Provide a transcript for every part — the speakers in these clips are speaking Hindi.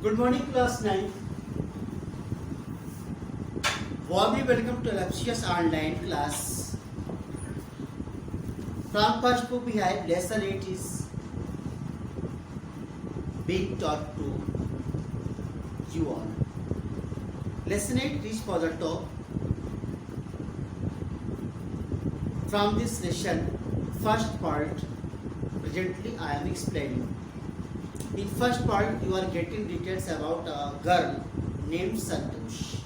Good morning, class 9. Warmly welcome to Lepsius online class. From first book we have lesson 8 is being taught to you all. Lesson 8 is for the top. From this lesson, first part, presently I am explaining. In first part, you are getting details about a girl named Santosh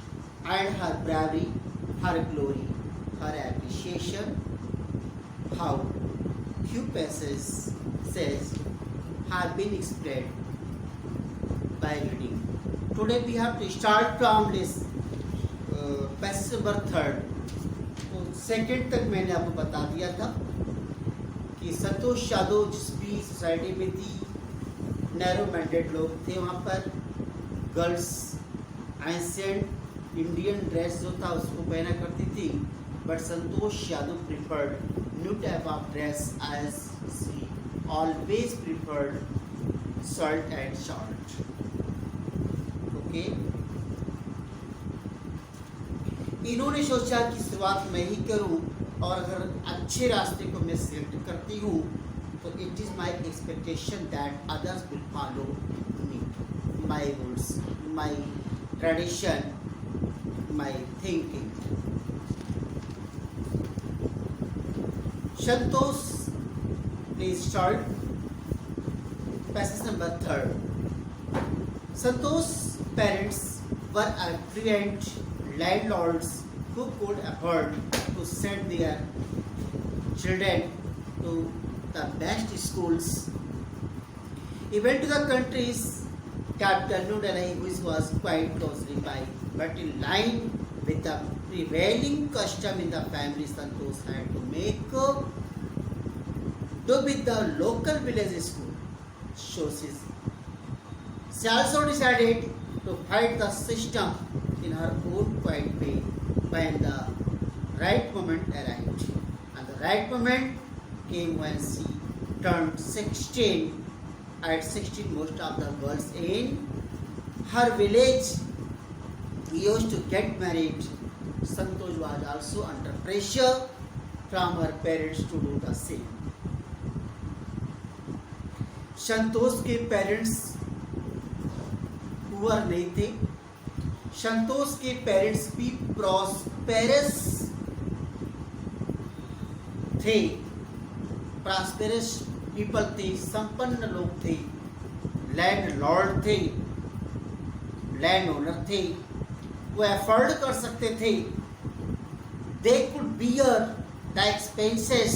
and her bravery, her glory, her appreciation, how few passages says have been explained by reading. Today we have to start from this passage number 3rd. तो सेकेंड तक मैंने आपको बता दिया था कि संतोष यादव जिस भी सोसाइटी में थी, नैरो माइंडेड लोग थे वहाँ पर, गर्ल्स एंशिएंट इंडियन ड्रेस जो था उसको पहना करती थी, but Santosh Yadav preferred new type of dress as she always preferred shirt and short. Okay, इन्होंने सोचा कि शुरुआत मैं ही करूं और अगर अच्छे रास्ते को मैं सिलेक्ट करती हूँ तो it is my expectation that others will follow me, my rules, my tradition, my thinking. Santosh please start passage number 3rd. Santosh parents were affluent landlords who could afford to send their children to the best schools, even to the country's capital New Delhi, which was quite closely by. But in line with the prevailing custom in the family, Santosh had to make do with the local village school. So she also decided to fight the system in her own quiet way when the right moment arrived. And the right moment came when she turned 16. At 16, most of the girls in her village used to get married. Santosh was also under pressure from her parents to do the same. संतोष के पेरेंट्स पुअर नहीं थे. संतोष के पेरेंट्स भी प्रॉस्पेरस थे, प्रॉस्पेरस पीपल थे, संपन्न लोग थे, लैंड लॉर्ड थे, लैंड ओनर थे, वो अफोर्ड कर सकते थे. They could bear the expenses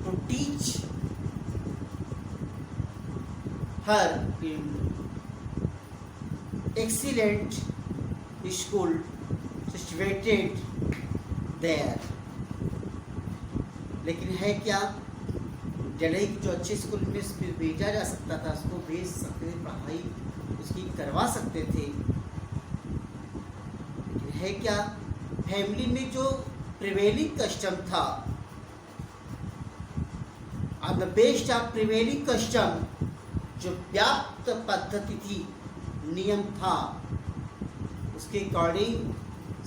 to teach her in excellent school situated there. लेकिन है क्या, दिल्ली की जो अच्छे स्कूल में भेजा जा सकता था उसको भेज सकते थे, पढ़ाई उसकी करवा सकते थे. लेकिन है क्या, फैमिली में जो प्रिवेलिंग कस्टम था, on the based of prevailing custom, जो व्याप्त पद्धति थी, नियम था, उसके अकॉर्डिंग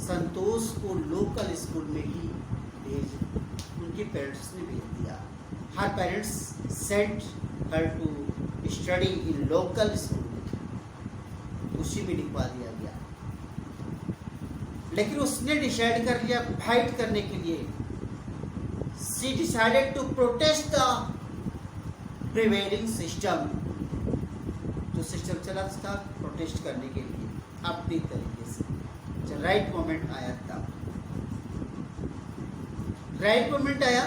संतोष को लोकल स्कूल में ही उनके पेरेंट्स ने भेज दिया. Her parents sent her to study in local school, उसी में लिखवा दिया गया. लेकिन उसने डिसाइड कर लिया फाइट करने के लिए. She decided to protest the prevailing system. जो सिस्टम चला था प्रोटेस्ट करने के लिए अपनी तरीके से. जब राइट मोमेंट आया तब राइट मोमेंट आया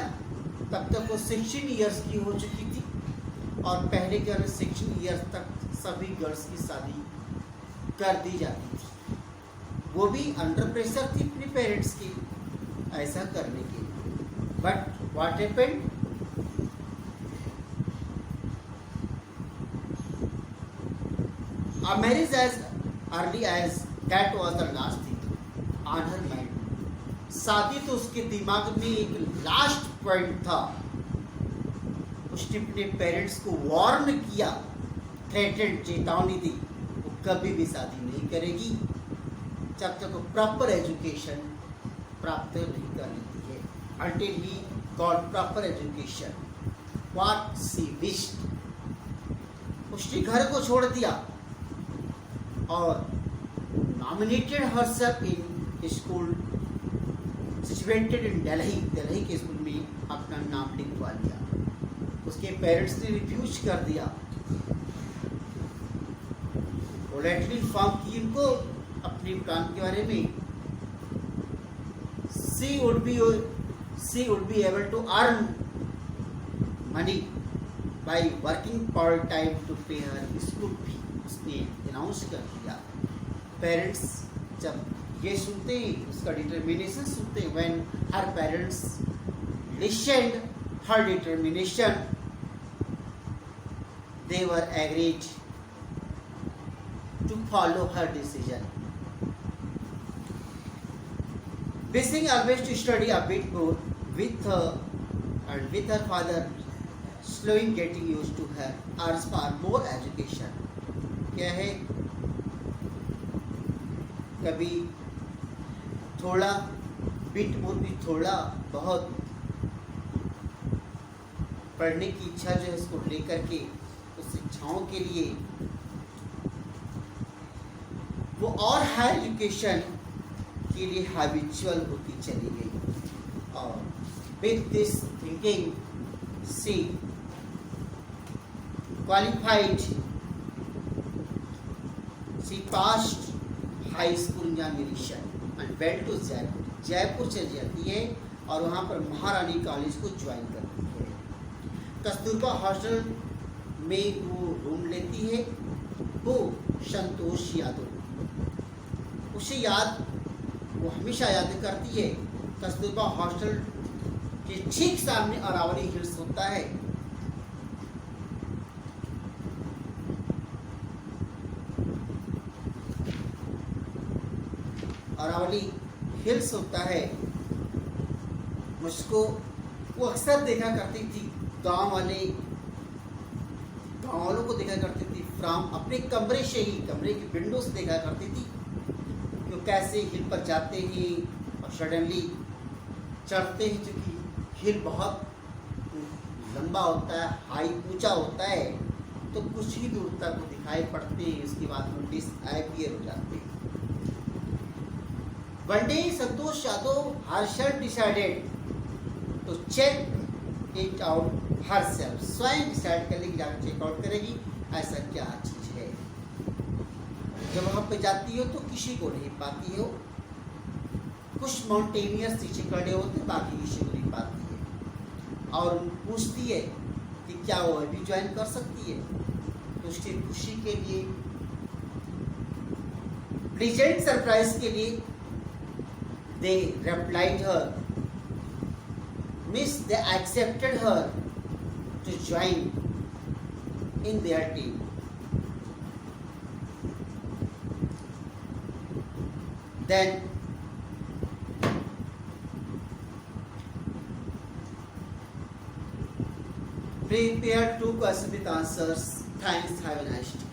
तब तक वो 16 इयर्स की हो चुकी थी, और पहले के 16 इयर्स तक सभी गर्ल्स की शादी कर दी जाती थी. वो भी अंडर प्रेशर थी अपने पेरेंट्स की ऐसा करने के लिए. But what happened, a marriage as early as that was the last thing on her mind. शादी तो उसके दिमाग में एक लास्ट पॉइंट था, उसने अपने पेरेंट्स को वार्न किया, थ्रेटेंड, चेतावनी दी, वो कभी भी शादी नहीं करेगी जब तक वो प्रॉपर एजुकेशन प्राप्त नहीं कर लेती है। Until he got proper education, what she wished, उसने घर को छोड़ दिया और nominated herself in school situated in Delhi, Delhi के स्कूल में अपना नाम लिखवा लिया। उसके पेरेंट्स ने रिफ्यूज कर दिया, पोलाइटली इन्फॉर्म की उनको अपने प्लान के बारे में। she would be able to earn money by working part time to pay her school fee, उसने अनाउंस कर दिया। पेरेंट्स जब ये सुनते ही, उसका डिटर्मिनेशन सुनते ही, when her parents listened her determination, they were agreed to follow her decision. Wishing always to study a bit more with her and with her father, slowly getting used to her urge for more education. क्या है, कभी थोड़ा बिट मोर भी थोड़ा बहुत पढ़ने की इच्छा जो है उसको लेकर के उस शिक्षाओं के लिए वो और हायर एजुकेशन के लिए हैबिचुअल होती चली गई। और with this thinking she qualified, she passed high school examination and went to Jaipur. Jaipur चली जाती है और वहाँ पर महारानी कॉलेज को ज्वाइन करती है। कस्तूरबा हॉस्टल में वो रूम लेती है। वो संतोष यादव, उसे वो हमेशा याद करती है। कस्तूरबा हॉस्टल के ठीक सामने अरावली हिल्स होता है। अरावली हिल्स होता है, मुझको वो अक्सर देखा करती थी। गांव वालों को देखा करती थी फ्रॉम अपने कमरे से ही, कमरे की विंडो से देखा करती थी कि कैसे हिल पर जाते हैं और सडनली चढ़ते हैं। क्योंकि हिल बहुत लंबा होता है, हाई ऊंचा होता है, तो कुछ ही दूर तक वो दिखाई पड़ते हैं। उसके बाद वो डिसअपीयर हो जाते हैं। One day Santosh Yadav herself decided to check it out herself, स्वयं डिसाइड कर लेगी, जाकर चेकआउट करेगी ऐसा क्या चीज है। जब वहां पे जाती हो तो किसी को नहीं पाती हो, कुछ माउंटेनियर्स नीचे खड़े होते, बाकी किसी को नहीं पाती है। और पूछती है कि क्या वो अभी ज्वाइन कर सकती है। तो उसकी खुशी के लिए, प्लीजेंट सरप्राइज के लिए, they replied her, means they accepted her to join in their team. Then prepare 2 questions with answers. Thanks, have a nice day.